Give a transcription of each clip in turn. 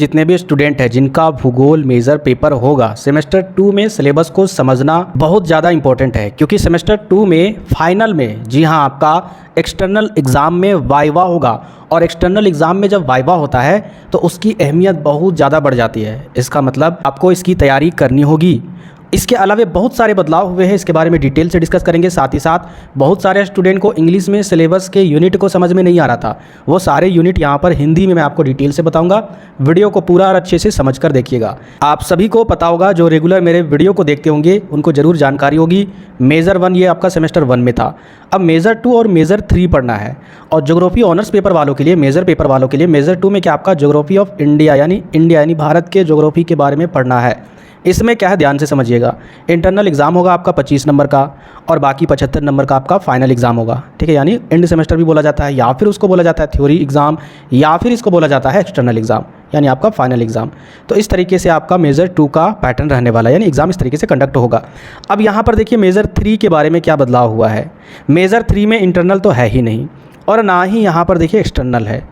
जितने भी स्टूडेंट हैं जिनका भूगोल मेजर पेपर होगा, सेमेस्टर 2 में सिलेबस को समझना बहुत ज़्यादा इंपॉर्टेंट है, क्योंकि सेमेस्टर 2 में फाइनल में, जी हाँ, आपका एक्सटर्नल एग्ज़ाम में वाइवा होगा। और एक्सटर्नल एग्ज़ाम में जब वाइवा होता है तो उसकी अहमियत बहुत ज़्यादा बढ़ जाती है। इसका मतलब आपको इसकी तैयारी करनी होगी। इसके अलावा बहुत सारे बदलाव हुए हैं, इसके बारे में डिटेल से डिस्कस करेंगे। साथ ही साथ बहुत सारे स्टूडेंट को इंग्लिश में सिलेबस के यूनिट को समझ में नहीं आ रहा था, वो सारे यूनिट यहाँ पर हिंदी में मैं आपको डिटेल से बताऊंगा। वीडियो को पूरा और अच्छे से समझ कर देखिएगा। आप सभी को पता होगा, जो रेगुलर मेरे वीडियो को देखते होंगे उनको ज़रूर जानकारी होगी, मेजर 1 ये आपका सेमेस्टर 1 में था। अब मेजर 2 और मेजर 3 पढ़ना है। और ज्योग्राफी ऑनर्स पेपर वालों के लिए, मेजर पेपर वालों के लिए मेजर 2 में क्या आपका ज्योग्राफी ऑफ इंडिया यानी भारत के ज्योग्राफी के बारे में पढ़ना है। इसमें क्या है, ध्यान से समझिएगा। इंटरनल एग्ज़ाम होगा आपका 25 नंबर का, और बाकी 75 नंबर का आपका फाइनल एग्ज़ाम होगा, ठीक है। यानी एंड सेमेस्टर भी बोला जाता है, या फिर उसको बोला जाता है थ्योरी एग्ज़ाम, या फिर इसको बोला जाता है एक्सटर्नल एग्ज़ाम, यानी आपका फाइनल एग्ज़ाम। तो इस तरीके से आपका मेजर 2 का पैटर्न रहने वाला है, यानी एग्ज़ाम इस तरीके से कंडक्ट होगा। अब यहाँ पर देखिए मेजर 3 के बारे में क्या बदलाव हुआ है। मेजर 3 में इंटरनल तो है ही नहीं, और ना ही यहाँ पर देखिए एक्सटर्नल है।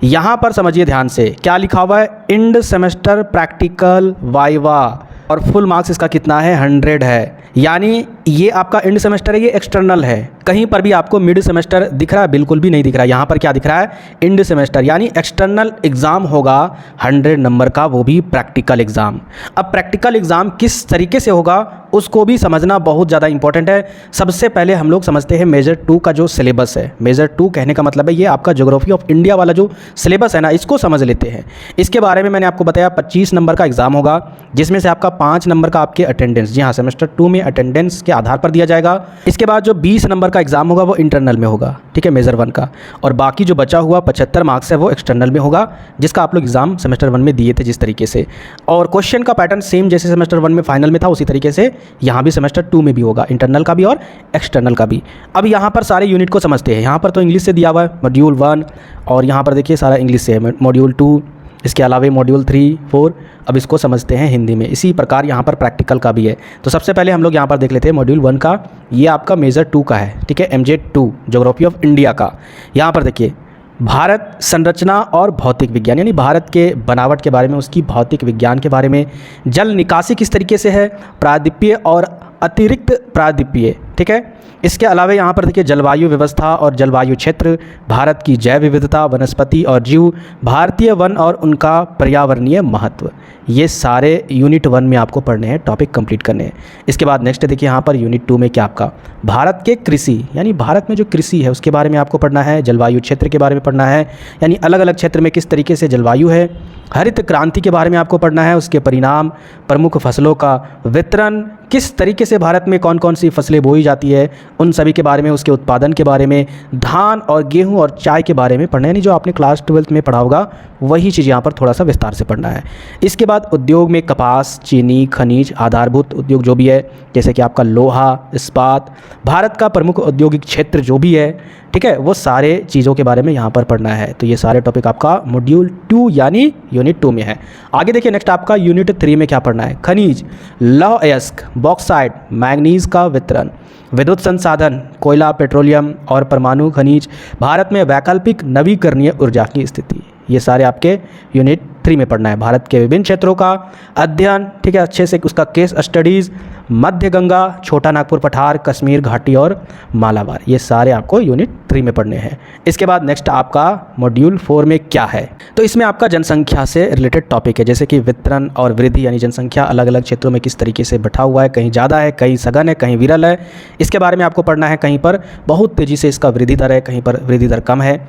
यहाँ पर समझिए ध्यान से, क्या लिखा हुआ है, एंड सेमेस्टर प्रैक्टिकल वाइवा, और फुल मार्क्स इसका कितना है, 100 है। यानी ये आपका एंड सेमेस्टर है, ये एक्सटर्नल है। कहीं पर भी आपको मिड सेमेस्टर दिख रहा है, बिल्कुल भी नहीं दिख रहा है। यहाँ पर क्या दिख रहा है, एंड सेमेस्टर, यानी एक्सटर्नल एग्ज़ाम होगा 100 नंबर का, वो भी प्रैक्टिकल एग्ज़ाम। अब प्रैक्टिकल एग्ज़ाम किस तरीके से होगा उसको भी समझना बहुत ज़्यादा इंपॉर्टेंट है। सबसे पहले हम लोग समझते हैं मेजर 2 का जो सिलेबस है। मेजर 2 कहने का मतलब है ये आपका ज्योग्राफी ऑफ इंडिया वाला जो सिलेबस है ना, इसको समझ लेते हैं। इसके बारे में मैंने आपको बताया 25 नंबर का एग्ज़ाम होगा, जिसमें से आपका 5 नंबर का आपके अटेंडेंस, जी हाँ, सेमेस्टर 2 में अटेंडेंस के आधार पर दिया जाएगा। इसके बाद जो 20 नंबर का एग्ज़ाम होगा वो इंटरनल में होगा, ठीक है, मेजर 1 का। और बाकी जो बचा हुआ 75 मार्क्स है वो एक्सटर्नल में होगा, जिसका आप लोग एग्ज़ाम सेमेस्टर 1 में दिए थे जिस तरीके से। और क्वेश्चन का पैटर्न सेम जैसे सेमेस्टर 1 में फाइनल में था, उसी तरीके से यहाँ भी सेमेस्टर 2 में भी होगा, इंटरनल का भी और एक्सटर्नल का भी। अब यहाँ पर सारे यूनिट को समझते हैं। यहाँ पर तो इंग्लिश से दिया हुआ है मॉड्यूल 1, और यहाँ पर देखिए सारा इंग्लिश से है, मॉड्यूल 2, इसके अलावा मॉड्यूल 3, 4। अब इसको समझते हैं हिंदी में। इसी प्रकार यहाँ पर प्रैक्टिकल का भी है। तो सबसे पहले हम लोग यहाँ पर देख लेते हैं मॉड्यूल 1 का, ये आपका मेजर 2 का है, ठीक है, MJ2 ज्योग्राफी ऑफ इंडिया का। यहाँ पर देखिए भारत संरचना और भौतिक विज्ञान, यानी भारत के बनावट के बारे में, उसकी भौतिक विज्ञान के बारे में, जल निकासी किस तरीके से है, प्रायद्वीपीय और अतिरिक्त प्रायद्वीपीय, ठीक है। इसके अलावा यहाँ पर देखिए जलवायु व्यवस्था और जलवायु क्षेत्र, भारत की जैव विविधता, वनस्पति और जीव, भारतीय वन और उनका पर्यावरणीय महत्व, ये सारे यूनिट 1 में आपको पढ़ने हैं, टॉपिक कंप्लीट करने हैं। इसके बाद नेक्स्ट देखिए यहाँ पर यूनिट 2 में क्या आपका भारत के कृषि, यानी भारत में जो कृषि है उसके बारे में आपको पढ़ना है। जलवायु क्षेत्र के बारे में पढ़ना है, यानी अलग अलग क्षेत्र में किस तरीके से जलवायु है। हरित क्रांति के बारे में आपको पढ़ना है, उसके परिणाम, प्रमुख फसलों का वितरण, किस तरीके से भारत में कौन कौन सी फसलें बोई जाती है, उन सभी के बारे में, उसके उत्पादन के बारे में, धान और गेहूं और चाय के बारे में पढ़ना है। यानी जो आपने क्लास 12th में पढ़ा होगा वही चीज़ यहाँ पर थोड़ा सा विस्तार से पढ़ना है। इसके बाद उद्योग में कपास, चीनी, खनिज, आधारभूत उद्योग जो भी है, जैसे कि आपका लोहा, इस्पात, भारत का प्रमुख औद्योगिक क्षेत्र जो भी है, ठीक है, वो सारे चीज़ों के बारे में यहाँ पर पढ़ना है। तो ये सारे टॉपिक आपका मॉड्यूल 2 यानी यूनिट 2 में है। आगे देखिए नेक्स्ट आपका यूनिट 3 में क्या पढ़ना है, खनिज, लौह अयस्क, बॉक्साइट, मैंगनीज का वितरण, विद्युत संसाधन, कोयला, पेट्रोलियम और परमाणु खनिज, भारत में वैकल्पिक नवीकरणीय ऊर्जा की स्थिति, ये सारे आपके यूनिट 3 में पढ़ना है। भारत के विभिन्न क्षेत्रों का अध्ययन, ठीक है, अच्छे से उसका केस स्टडीज़, मध्य गंगा, छोटा नागपुर पठार, कश्मीर घाटी और मालाबार, ये सारे आपको यूनिट 3 में पढ़ने हैं। इसके बाद नेक्स्ट आपका मॉड्यूल 4 में क्या है, तो इसमें आपका जनसंख्या से रिलेटेड टॉपिक है, जैसे कि वितरण और वृद्धि, यानी जनसंख्या अलग अलग क्षेत्रों में किस तरीके से बैठा हुआ है, कहीं ज़्यादा है, कहीं सघन है, कहीं विरल है, इसके बारे में आपको पढ़ना है। कहीं पर बहुत तेज़ी से इसका वृद्धि दर है, कहीं पर वृद्धि दर कम है।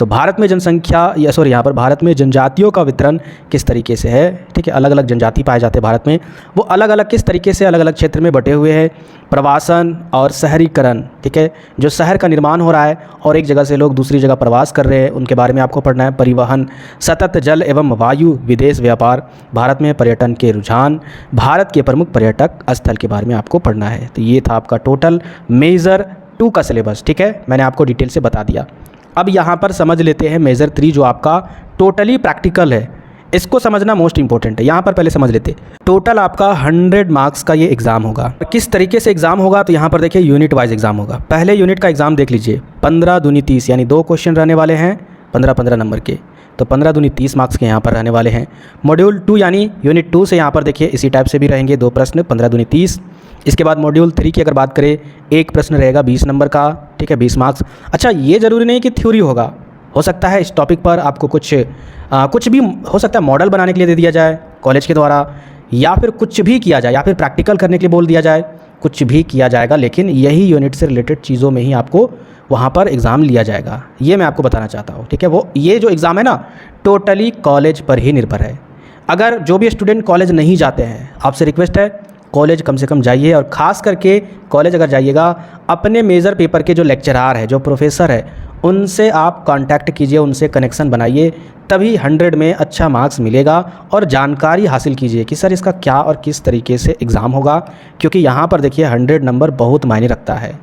तो भारत में जनसंख्या यहाँ पर भारत में जनजातियों का वितरण किस तरीके से है, ठीक है, अलग अलग जनजाति पाए जाते हैं भारत में, वो अलग अलग किस तरीके से अलग अलग क्षेत्र में बटे हुए हैं। प्रवासन और शहरीकरण, ठीक है, जो शहर का निर्माण हो रहा है और एक जगह से लोग दूसरी जगह प्रवास कर रहे हैं, उनके बारे में आपको पढ़ना है। परिवहन, सतत जल एवं वायु, विदेश व्यापार, भारत में पर्यटन के रुझान, भारत के प्रमुख पर्यटक स्थल के बारे में आपको पढ़ना है। तो ये था आपका टोटल मेजर 2 का सिलेबस, ठीक है, मैंने आपको डिटेल से बता दिया। अब यहाँ पर समझ लेते हैं मेजर 3 जो आपका टोटली प्रैक्टिकल है, इसको समझना मोस्ट इंपॉर्टेंट है। यहाँ पर पहले समझ लेते, टोटल आपका 100 मार्क्स का ये एग्ज़ाम होगा। किस तरीके से एग्ज़ाम होगा, तो यहाँ पर देखिए यूनिट वाइज एग्ज़ाम होगा। पहले यूनिट का एग्ज़ाम देख लीजिए, 15 दूनी 30, यानी 2 क्वेश्चन रहने वाले हैं 15-15 नंबर के। तो 15 दूनी 30 मार्क्स के यहाँ पर रहने वाले हैं। मॉड्यूल 2 यानी यूनिट 2 से यहाँ पर देखिए इसी टाइप से भी रहेंगे 2 प्रश्न, 15 दूनी 30। इसके बाद मॉड्यूल 3 की अगर बात करें, एक प्रश्न रहेगा 20 नंबर का, ठीक है, 20 मार्क्स। अच्छा, ये ज़रूरी नहीं कि थ्योरी होगा, हो सकता है इस टॉपिक पर आपको कुछ भी हो सकता है मॉडल बनाने के लिए दे दिया जाए कॉलेज के द्वारा, या फिर कुछ भी किया जाए, या फिर प्रैक्टिकल करने के लिए बोल दिया जाए, कुछ भी किया जाएगा, लेकिन यही यूनिट से रिलेटेड चीज़ों में ही आपको वहाँ पर एग्ज़ाम लिया जाएगा। ये मैं आपको बताना चाहता हूँ, ठीक है। ये जो एग्ज़ाम है ना, टोटली कॉलेज पर ही निर्भर है। अगर जो भी स्टूडेंट कॉलेज नहीं जाते हैं, आपसे रिक्वेस्ट है कॉलेज कम से कम जाइए, और ख़ास करके कॉलेज अगर जाइएगा, अपने मेजर पेपर के जो लेक्चरार है, जो प्रोफेसर है, उनसे आप कांटेक्ट कीजिए, उनसे कनेक्शन बनाइए, तभी 100 में अच्छा मार्क्स मिलेगा। और जानकारी हासिल कीजिए कि सर इसका क्या और किस तरीके से एग्ज़ाम होगा, क्योंकि यहाँ पर देखिए 100 नंबर बहुत मायने रखता है।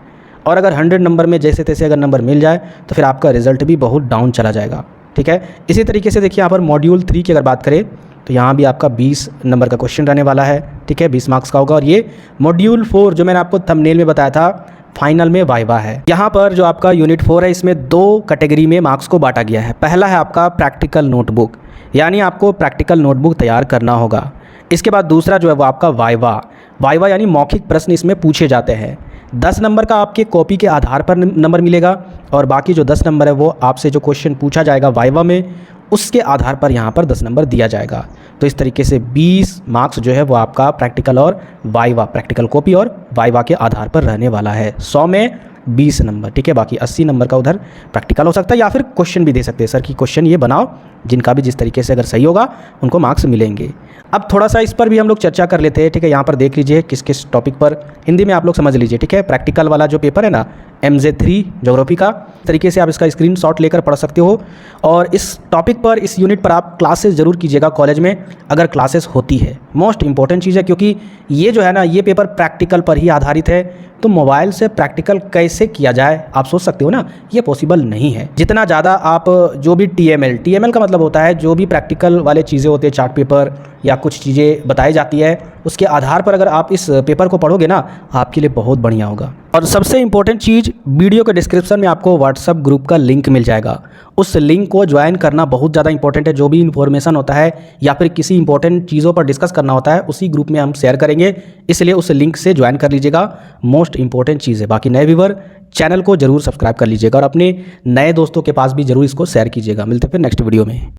और अगर 100 नंबर में जैसे तैसे अगर नंबर मिल जाए तो फिर आपका रिज़ल्ट भी बहुत डाउन चला जाएगा, ठीक है। इसी तरीके से देखिए यहाँ पर मॉड्यूल 3 की अगर बात करें तो यहाँ भी आपका 20 नंबर का क्वेश्चन रहने वाला है, ठीक है, 20 मार्क्स का होगा। और ये मॉड्यूल 4 जो मैंने आपको थंबनेल में बताया था, फाइनल में वाइवा है। यहाँ पर जो आपका यूनिट 4 है, इसमें 2 कैटेगरी में मार्क्स को बांटा गया है। पहला है आपका प्रैक्टिकल नोटबुक, यानी आपको प्रैक्टिकल नोटबुक तैयार करना होगा। इसके बाद दूसरा जो है वो आपका वाइवा यानी मौखिक प्रश्न इसमें पूछे जाते हैं। 10 नंबर का आपके कॉपी के आधार पर नंबर मिलेगा, और बाकी जो 10 नंबर है वो आपसे जो क्वेश्चन पूछा जाएगा वाइवा में, उसके आधार पर यहाँ पर 10 नंबर दिया जाएगा। तो इस तरीके से 20 मार्क्स जो है वो आपका प्रैक्टिकल और वाइवा, प्रैक्टिकल कॉपी और वाइवा के आधार पर रहने वाला है। 100 में 20 नंबर, ठीक है। बाकी 80 नंबर का उधर प्रैक्टिकल हो सकता है, या फिर क्वेश्चन भी दे सकते हैं सर कि क्वेश्चन ये बनाओ, जिनका भी जिस तरीके से अगर सही होगा उनको मार्क्स मिलेंगे। अब थोड़ा सा इस पर भी हम लोग चर्चा कर लेते हैं, ठीक है। यहाँ पर देख लीजिए किस किस टॉपिक पर, हिंदी में आप लोग समझ लीजिए, ठीक है। प्रैक्टिकल वाला जो पेपर है ना, MJ3 ज्योग्राफी का, तरीके से आप इसका स्क्रीनशॉट लेकर पढ़ सकते हो। और इस टॉपिक पर, इस यूनिट पर आप क्लासेस ज़रूर कीजिएगा कॉलेज में, अगर क्लासेस होती है। मोस्ट इंपॉर्टेंट चीज़ है, क्योंकि ये जो है ना, ये पेपर प्रैक्टिकल पर ही आधारित है। तो मोबाइल से प्रैक्टिकल कैसे किया जाए, आप सोच सकते हो ना, ये पॉसिबल नहीं है। जितना ज़्यादा आप जो भी TML का मतलब होता है जो भी प्रैक्टिकल वाले चीज़ें होते हैं, चार्ट पेपर या कुछ चीज़ें बताई जाती है, उसके आधार पर अगर आप इस पेपर को पढ़ोगे ना, आपके लिए बहुत बढ़िया होगा। और सबसे इंपॉर्टेंट चीज़, वीडियो के डिस्क्रिप्शन में आपको व्हाट्सअप ग्रुप का लिंक मिल जाएगा। उस लिंक को ज्वाइन करना बहुत ज़्यादा इंपॉर्टेंट है। जो भी इन्फॉर्मेशन होता है या फिर किसी इंपॉर्टेंट चीज़ों पर डिस्कस करना होता है, उसी ग्रुप में हम शेयर करेंगे, इसलिए उस लिंक से ज्वाइन कर लीजिएगा। मोस्ट इंपॉर्टेंट चीज़ है। बाकी नए व्यूअर चैनल को जरूर सब्सक्राइब कर लीजिएगा, और अपने नए दोस्तों के पास भी जरूर इसको शेयर कीजिएगा। मिलते हैं फिर नेक्स्ट वीडियो में।